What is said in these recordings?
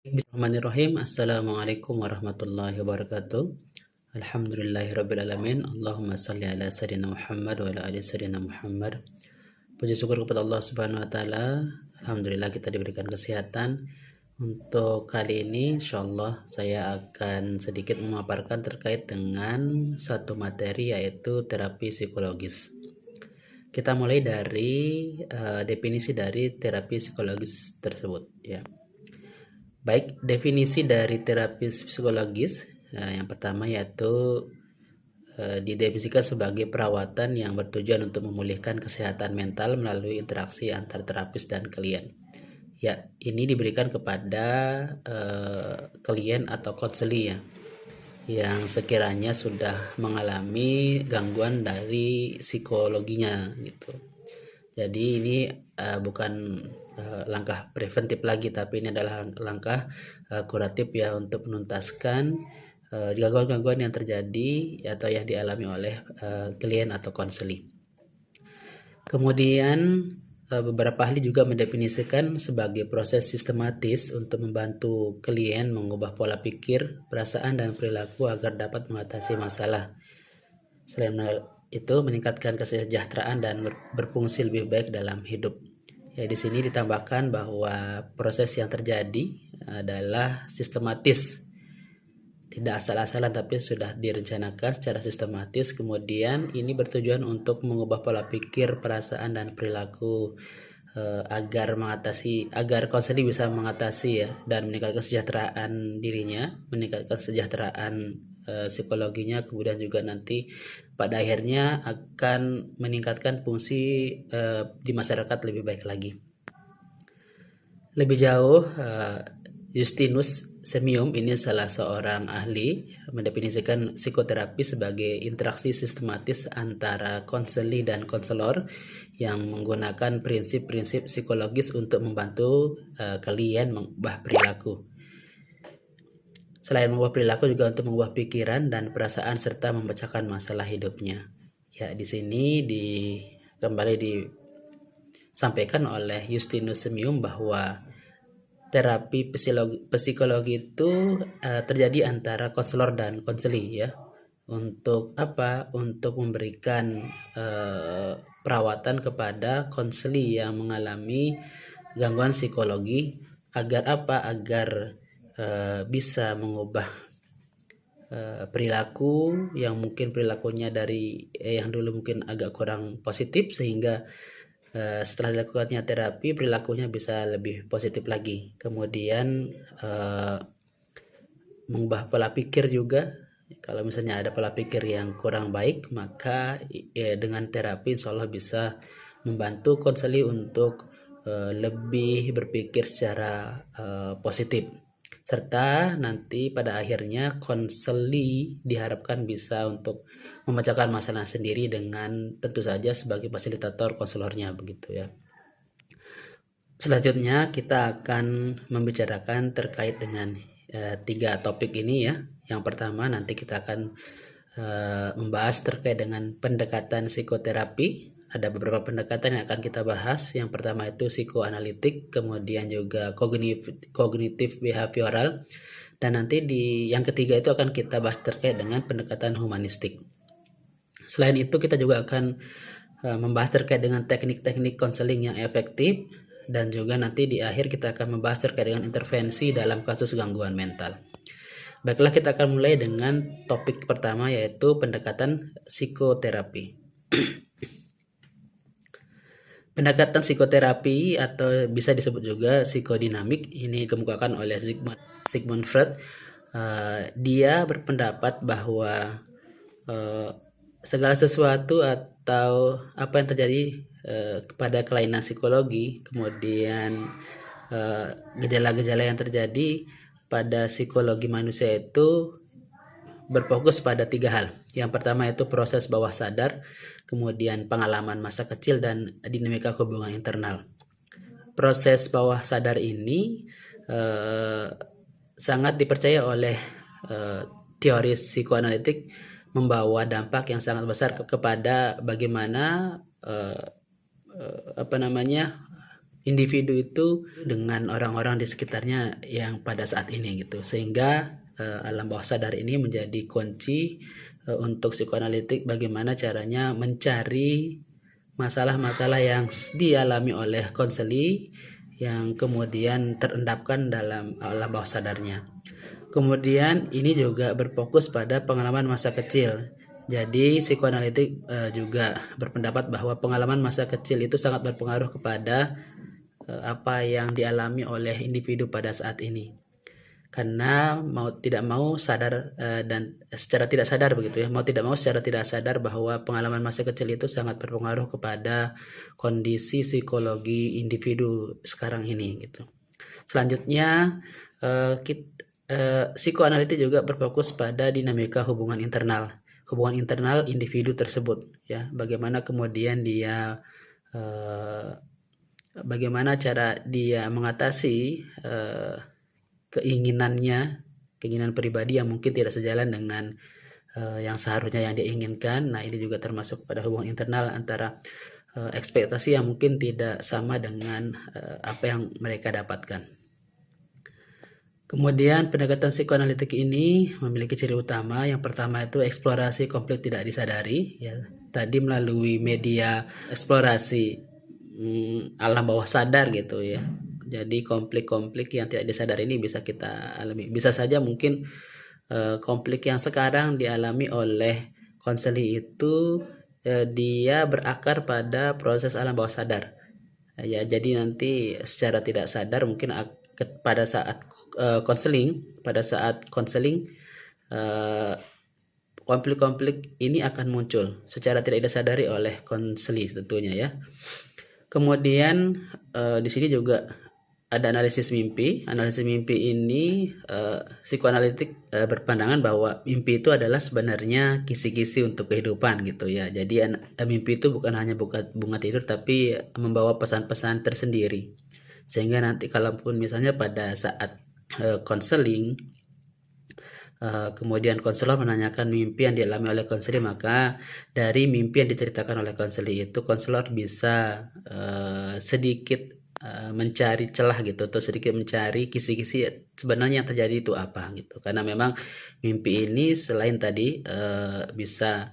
Bismillahirrahmanirrahim. Assalamualaikum warahmatullahi wabarakatuh. Alhamdulillahirrabbilalamin. Allahumma salli ala sayyidina Muhammad wa ala ali sayyidina Muhammad. Puji syukur kepada Allah subhanahu wa ta'ala. Alhamdulillah kita diberikan kesehatan. Untuk kali ini insyaallah saya akan sedikit memaparkan terkait dengan satu materi, yaitu terapi psikologis. Kita mulai dari definisi dari terapi psikologis tersebut, ya. Baik, definisi dari terapi psikologis yang pertama yaitu didefinisikan sebagai perawatan yang bertujuan untuk memulihkan kesehatan mental melalui interaksi antar terapis dan klien. Ya, ini diberikan kepada klien atau konseli, ya, yang sekiranya sudah mengalami gangguan dari psikologinya gitu. Jadi ini bukan langkah preventif lagi, tapi ini adalah langkah kuratif, ya, untuk menuntaskan gangguan-gangguan yang terjadi atau yang dialami oleh klien atau konseli. Kemudian beberapa ahli juga mendefinisikan sebagai proses sistematis untuk membantu klien mengubah pola pikir, perasaan, dan perilaku agar dapat mengatasi masalah. Selain itu, meningkatkan kesejahteraan dan berfungsi lebih baik dalam hidup. Ya, di sini ditambahkan bahwa proses yang terjadi adalah sistematis, tidak asal-asalan, tapi sudah direncanakan secara sistematis. Kemudian ini bertujuan untuk mengubah pola pikir, perasaan, dan perilaku agar konseli bisa mengatasi, ya, dan meningkatkan kesejahteraan dirinya, meningkatkan kesejahteraan psikologinya, kemudian juga nanti pada akhirnya akan meningkatkan fungsi di masyarakat lebih baik lagi. Lebih jauh, Justinus Semium, ini salah seorang ahli, mendefinisikan psikoterapi sebagai interaksi sistematis antara konseli dan konselor yang menggunakan prinsip-prinsip psikologis untuk membantu klien mengubah perilaku. Selain mengubah perilaku, juga untuk mengubah pikiran dan perasaan serta memecahkan masalah hidupnya. Ya, di sini kembali disampaikan oleh Justinus Semium bahwa terapi psikologi itu terjadi antara konselor dan konseli, ya. Untuk apa? Untuk memberikan perawatan kepada konseli yang mengalami gangguan psikologi agar apa? Agar bisa mengubah perilaku yang mungkin perilakunya dari yang dulu mungkin agak kurang positif, sehingga setelah dilakukannya terapi perilakunya bisa lebih positif lagi. Kemudian mengubah pola pikir juga. Kalau misalnya ada pola pikir yang kurang baik, maka dengan terapi insya Allah bisa membantu konseli untuk lebih berpikir secara positif, serta nanti pada akhirnya konseli diharapkan bisa untuk memecahkan masalah sendiri dengan tentu saja sebagai fasilitator konselornya, begitu, ya. Selanjutnya kita akan membicarakan terkait dengan 3 topik ini, ya. Yang pertama nanti kita akan membahas terkait dengan pendekatan psikoterapi. Ada beberapa pendekatan yang akan kita bahas. Yang pertama itu psikoanalitik, kemudian juga kognitif behavioral, dan nanti yang ketiga itu akan kita bahas terkait dengan pendekatan humanistik. Selain itu kita juga akan membahas terkait dengan teknik-teknik konseling yang efektif, dan juga nanti di akhir kita akan membahas terkait dengan intervensi dalam kasus gangguan mental. Baiklah, kita akan mulai dengan topik pertama, yaitu pendekatan psikoterapi. Pendekatan psikoterapi atau bisa disebut juga psikodinamik ini dikemukakan oleh Sigmund Freud. Dia berpendapat bahwa segala sesuatu atau apa yang terjadi kepada kelainan psikologi, kemudian gejala-gejala yang terjadi pada psikologi manusia itu berfokus pada 3 hal. Yang pertama itu proses bawah sadar, kemudian pengalaman masa kecil, dan dinamika hubungan internal. Proses bawah sadar ini sangat dipercaya oleh teori psikoanalitik, membawa dampak yang sangat besar kepada bagaimana individu itu dengan orang-orang di sekitarnya yang pada saat ini gitu, sehingga alam bawah sadar ini menjadi kunci untuk psikoanalitik bagaimana caranya mencari masalah-masalah yang dialami oleh konseli yang kemudian terendapkan dalam alam bawah sadarnya. Kemudian ini juga berfokus pada pengalaman masa kecil. Jadi psikoanalitik juga berpendapat bahwa pengalaman masa kecil itu sangat berpengaruh kepada apa yang dialami oleh individu pada saat ini. Karena mau tidak mau sadar dan secara tidak sadar begitu ya, mau tidak mau secara tidak sadar bahwa pengalaman masa kecil itu sangat berpengaruh kepada kondisi psikologi individu sekarang ini gitu. Selanjutnya psikoanalitik juga berfokus pada dinamika hubungan internal individu tersebut ya, bagaimana kemudian dia bagaimana cara dia mengatasi keinginan pribadi yang mungkin tidak sejalan dengan yang seharusnya yang dia inginkan. Nah, ini juga termasuk pada hubungan internal antara ekspektasi yang mungkin tidak sama dengan apa yang mereka dapatkan. Kemudian pendekatan psikoanalitik ini memiliki ciri utama. Yang pertama itu eksplorasi konflik tidak disadari ya. Tadi melalui media eksplorasi alam bawah sadar gitu ya. Jadi konflik-konflik yang tidak disadari ini bisa kita alami. Bisa saja mungkin konflik yang sekarang dialami oleh konseli itu dia berakar pada proses alam bawah sadar. Ya, jadi nanti secara tidak sadar mungkin pada saat konseling konflik-konflik ini akan muncul secara tidak disadari oleh konseli tentunya ya. Kemudian di sini juga ada analisis mimpi. Analisis mimpi ini psikoanalitik berpandangan bahwa mimpi itu adalah sebenarnya kisi-kisi untuk kehidupan gitu ya. Jadi mimpi itu bukan hanya bunga tidur tapi membawa pesan-pesan tersendiri. Sehingga nanti kalaupun misalnya pada saat konseling kemudian konselor menanyakan mimpi yang dialami oleh konseli, maka dari mimpi yang diceritakan oleh konseli itu konselor bisa sedikit mencari celah gitu, atau sedikit mencari kisi-kisi sebenarnya yang terjadi itu apa gitu. Karena memang mimpi ini selain tadi bisa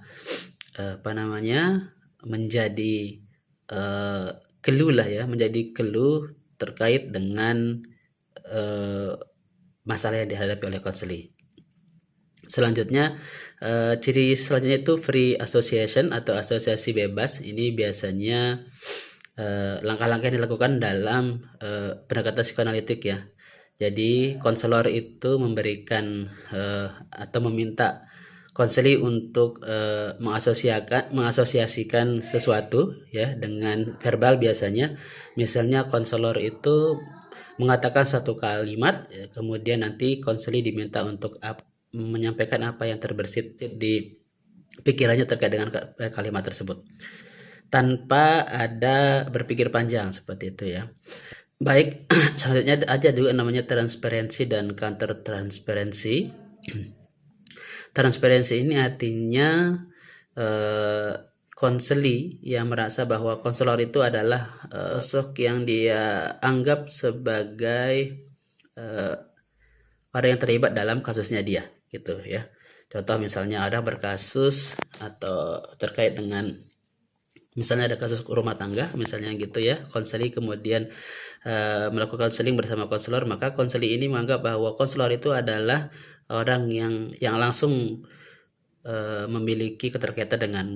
menjadi clue lah ya, menjadi clue terkait dengan masalah yang dihadapi oleh konseli. Selanjutnya ciri selanjutnya itu free association atau asosiasi bebas. Ini biasanya langkah-langkah yang dilakukan dalam pendekatan psikoanalitik ya. Jadi konselor itu memberikan atau meminta konseli untuk mengasosiasikan sesuatu ya dengan verbal biasanya. Misalnya konselor itu mengatakan satu kalimat, kemudian nanti konseli diminta untuk menyampaikan apa yang terbersit di pikirannya terkait dengan kalimat tersebut tanpa ada berpikir panjang seperti itu ya. Baik, selanjutnya ada juga namanya transparansi dan counter transparansi. Transparansi ini artinya konseli yang merasa bahwa konselor itu adalah sosok yang dia anggap sebagai orang yang terlibat dalam kasusnya dia gitu ya. Contoh misalnya ada berkasus atau terkait dengan misalnya ada kasus rumah tangga misalnya gitu ya, konseli kemudian melakukan konseling bersama konselor, maka konseli ini menganggap bahwa konselor itu adalah orang yang langsung memiliki keterkaitan dengan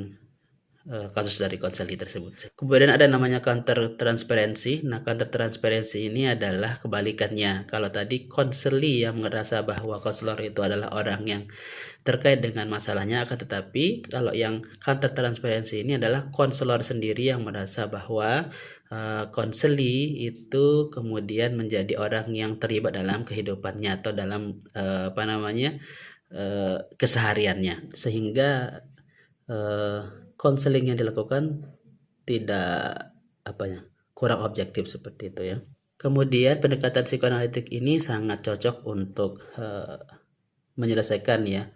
kasus dari konseli tersebut. Kemudian ada namanya counter transparency. Nah, counter transparency ini adalah kebalikannya. Kalau tadi konseli yang merasa bahwa konselor itu adalah orang yang terkait dengan masalahnya, akan tetapi kalau yang counter transparency ini adalah konselor sendiri yang merasa bahwa konseli itu kemudian menjadi orang yang terlibat dalam kehidupannya atau dalam kesehariannya, sehingga konseling yang dilakukan tidak kurang objektif seperti itu ya. Kemudian pendekatan psikoanalitik ini sangat cocok untuk menyelesaikan ya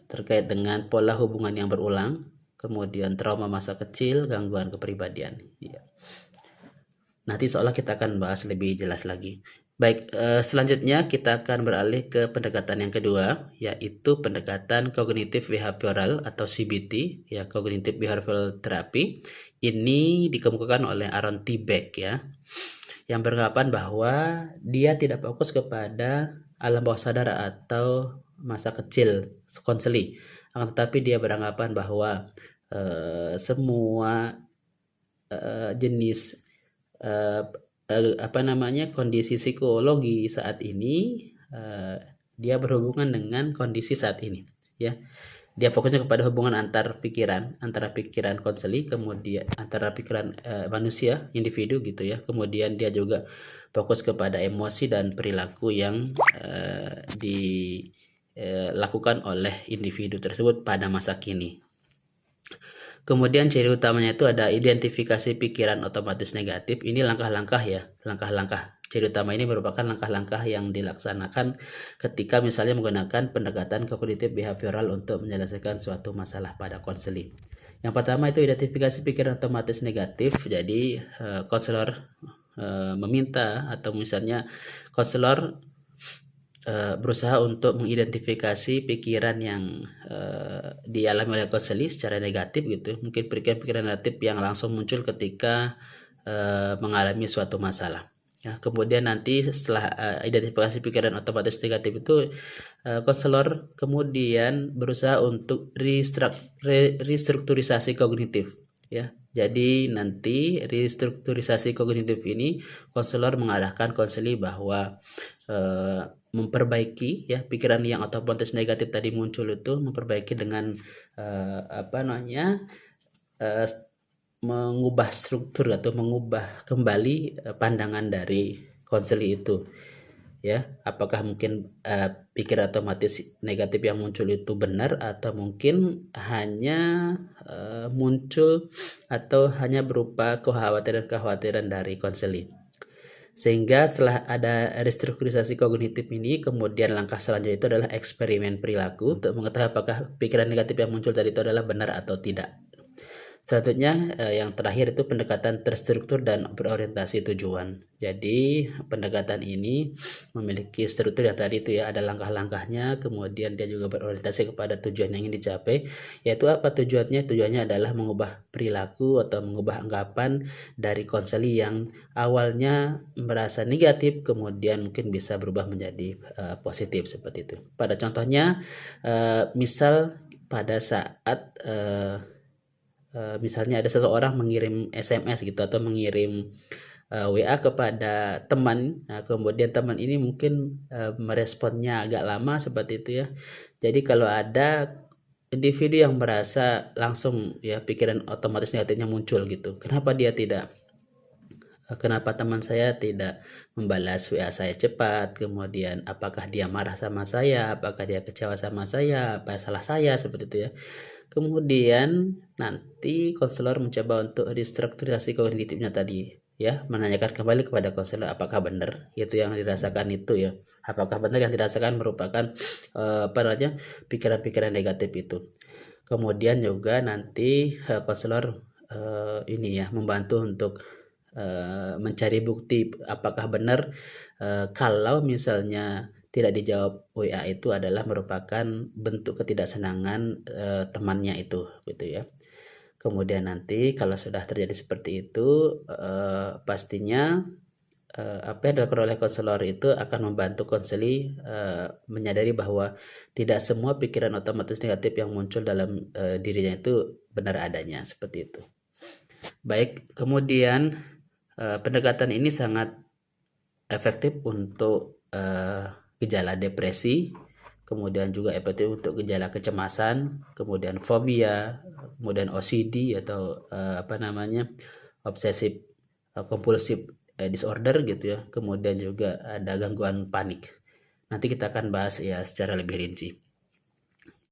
terkait dengan pola hubungan yang berulang, kemudian trauma masa kecil, gangguan kepribadian ya. Nanti seolah kita akan bahas lebih jelas lagi. Baik, selanjutnya kita akan beralih ke pendekatan yang kedua, yaitu pendekatan kognitif behavioral atau CBT, ya, Cognitive Behavioral Therapy. Ini dikemukakan oleh Aaron T. Beck, ya, yang beranggapan bahwa dia tidak fokus kepada alam bawah sadar atau masa kecil konseli, akan tetapi dia beranggapan bahwa semua jenis kondisi psikologi saat ini dia berhubungan dengan kondisi saat ini, ya. Dia fokusnya kepada hubungan antara pikiran konseli, kemudian antara pikiran manusia individu gitu, ya. Kemudian dia juga fokus kepada emosi dan perilaku yang dilakukan oleh individu tersebut pada masa kini. Kemudian ciri utamanya itu ada identifikasi pikiran otomatis negatif. Ini langkah-langkah, ya, langkah-langkah. Ciri utama ini merupakan langkah-langkah yang dilaksanakan ketika misalnya menggunakan pendekatan kognitif behavioral untuk menyelesaikan suatu masalah pada konseling. Yang pertama itu identifikasi pikiran otomatis negatif. Jadi konselor meminta, atau misalnya konselor berusaha untuk mengidentifikasi pikiran yang dialami oleh konseli secara negatif gitu. Mungkin pikiran-pikiran negatif yang langsung muncul ketika mengalami suatu masalah. Ya, kemudian nanti setelah identifikasi pikiran otomatis negatif itu, konselor kemudian berusaha untuk restrukturisasi kognitif, ya. Jadi nanti restrukturisasi kognitif ini konselor mengarahkan konseli bahwa memperbaiki, ya, pikiran yang otomatis negatif tadi muncul itu, memperbaiki dengan mengubah struktur atau mengubah kembali pandangan dari konseli itu, ya. Apakah mungkin pikiran otomatis negatif yang muncul itu benar, atau mungkin hanya muncul atau hanya berupa kekhawatiran dari konseli. Sehingga setelah ada restrukturisasi kognitif ini, kemudian langkah selanjutnya itu adalah eksperimen perilaku untuk mengetahui apakah pikiran negatif yang muncul tadi itu adalah benar atau tidak. Selanjutnya yang terakhir itu pendekatan terstruktur dan berorientasi tujuan. Jadi pendekatan ini memiliki struktur yang tadi itu, ya, ada langkah-langkahnya, kemudian dia juga berorientasi kepada tujuan yang ingin dicapai. Yaitu apa tujuannya? Tujuannya adalah mengubah perilaku atau mengubah anggapan dari konseli yang awalnya merasa negatif, kemudian mungkin bisa berubah menjadi positif seperti itu. Pada contohnya, misal pada saat misalnya ada seseorang mengirim SMS gitu, atau mengirim WA kepada teman, nah, kemudian teman ini mungkin meresponnya agak lama seperti itu, ya. Jadi kalau ada individu yang merasa langsung, ya, pikiran otomatis negatifnya muncul gitu, kenapa teman saya tidak membalas WA saya cepat, kemudian apakah dia marah sama saya, apakah dia kecewa sama saya, apa salah saya, seperti itu, ya. Kemudian nanti konselor mencoba untuk restrukturisasi kognitifnya tadi, ya, menanyakan kembali kepada konselor apakah benar itu yang dirasakan itu, ya, apakah benar yang dirasakan merupakan pikiran-pikiran negatif itu. Kemudian juga nanti konselor ini, ya, membantu untuk mencari bukti apakah benar kalau misalnya tidak dijawab WA itu adalah merupakan bentuk ketidaksenangan temannya itu, gitu, ya. Kemudian nanti kalau sudah terjadi seperti itu, pastinya apa yang dilakukan oleh konselor itu akan membantu konseli menyadari bahwa tidak semua pikiran otomatis negatif yang muncul dalam dirinya itu benar adanya, seperti itu. Baik, kemudian pendekatan ini sangat efektif untuk gejala depresi, kemudian juga efektif untuk gejala kecemasan, kemudian fobia, kemudian OCD atau obsesif kompulsif disorder gitu, ya. Kemudian juga ada gangguan panik. Nanti kita akan bahas, ya, secara lebih rinci.